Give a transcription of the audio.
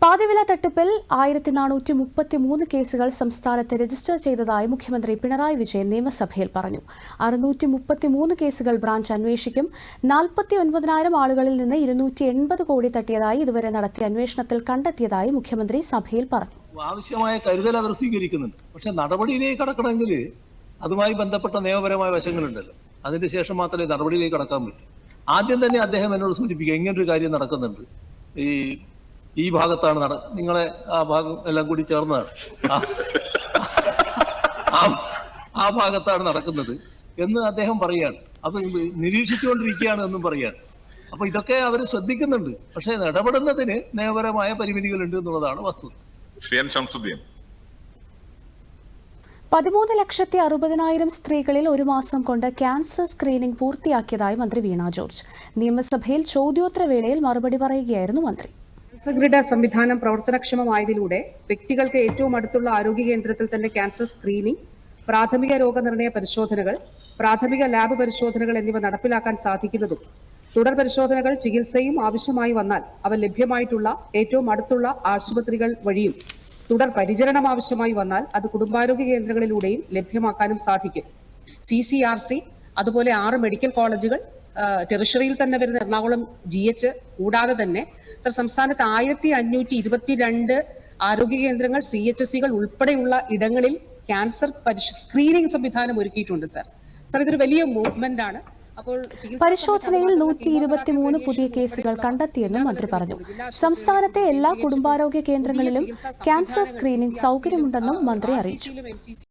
പാതിവില തട്ടിപ്പിൽ 1433 കേസുകൾ സംസ്ഥാനത്ത് രജിസ്റ്റർ ചെയ്തതായി മുഖ്യമന്ത്രി പിണറായി വിജയൻ നിയമസഭയിൽ പറഞ്ഞു. 633 കേസുകൾ ബ്രാഞ്ച് അന്വേഷിക്കും. 49,000 ആളുകളിൽ നിന്ന് 280 കോടി തട്ടിയതായി ഇതുവരെ നടത്തിയ അന്വേഷണത്തിൽ കണ്ടെത്തിയതായി മുഖ്യമന്ത്രി സഭയിൽ പറഞ്ഞു. ആവശ്യമായ കരുതൽ അവർ സ്വീകരിക്കുന്നുണ്ട്. പക്ഷെ നടപടിയിലേക്ക് കടക്കണമെങ്കിൽ അതുമായി ബന്ധപ്പെട്ട നിയമപരമായ വശങ്ങളുണ്ടല്ലോ. അതിന്റെ ശേഷം മാത്രമേ നടപടിയിലേക്ക് കടക്കാൻ പറ്റൂ. ആദ്യം തന്നെ അദ്ദേഹം എന്നോട് സൂചിപ്പിക്കുക, ഇങ്ങനൊരു കാര്യം നടക്കുന്നുണ്ട്, ഈ ഭാഗത്താണ് നിങ്ങളെ ആ ഭാഗം എല്ലാം കൂടി ചേർന്നതാണ്, ആ ഭാഗത്താണ് നടക്കുന്നത് എന്ന് അദ്ദേഹം പറയാണ്. അപ്പൊ നിരീക്ഷിച്ചുകൊണ്ടിരിക്കുകയാണ് എന്നും പറയാണ്. അപ്പൊ ഇതൊക്കെ അവർ ശ്രദ്ധിക്കുന്നുണ്ട്. പക്ഷെ ഇടപെടുന്നതിന് നിയമപരമായ പരിമിതികളുണ്ട് എന്നുള്ളതാണ് വസ്തുത. 13,60,000 സ്ത്രീകളിൽ ഒരു മാസം കൊണ്ട് ക്യാൻസർ സ്ക്രീനിംഗ് പൂർത്തിയാക്കിയതായി മന്ത്രി വീണ ജോർജ്. നിയമസഭയിൽ ചോദ്യോത്തരവേളയിൽ മറുപടി പറയുകയായിരുന്നു മന്ത്രി. ക്യാൻസർ ഗ്രിഡ് സംവിധാനം പ്രവർത്തനക്ഷമമായതിലൂടെ വ്യക്തികൾക്ക് ഏറ്റവും അടുത്തുള്ള ആരോഗ്യ കേന്ദ്രത്തിൽ തന്നെ ക്യാൻസർ സ്ക്രീനിംഗ്, പ്രാഥമിക രോഗനിർണയ പരിശോധനകൾ, പ്രാഥമിക ലാബ് പരിശോധനകൾ എന്നിവ നടപ്പിലാക്കാൻ സാധിക്കുന്നതും തുടർ പരിശോധനകൾ ചികിത്സയും ആവശ്യമായി വന്നാൽ അവ ലഭ്യമായിട്ടുള്ള ഏറ്റവും അടുത്തുള്ള ആശുപത്രികൾ വഴിയും തുടർ പരിചരണം ആവശ്യമായി വന്നാൽ അത് കുടുംബാരോഗ്യ കേന്ദ്രങ്ങളിലൂടെയും ലഭ്യമാക്കാനും സാധിക്കും. CCRC അതുപോലെ 6 മെഡിക്കൽ കോളേജുകൾ, ടെറിഷറിയിൽ തന്നെ വരുന്ന എറണാകുളം GH കൂടാതെ തന്നെ സംസ്ഥാനത്ത് 1522 ആരോഗ്യ കേന്ദ്രങ്ങൾ, CHSCകൾ ഉൾപ്പെടെയുള്ള ഇടങ്ങളിൽ ക്യാൻസർ സ്ക്രീനിംഗ് സംവിധാനം ഒരുക്കിയിട്ടുണ്ട്. സർ ഇതൊരു വലിയ മൂവ്മെന്റ് ആണ്. പരിശോധനയിൽ 123 പുതിയ കേസുകൾ കണ്ടെത്തിയെന്നും മന്ത്രി പറഞ്ഞു. സംസ്ഥാനത്തെ എല്ലാ കുടുംബാരോഗ്യ കേന്ദ്രങ്ങളിലും ക്യാൻസർ സ്ക്രീനിംഗ് സൗകര്യമുണ്ടെന്നും മന്ത്രി അറിയിച്ചു.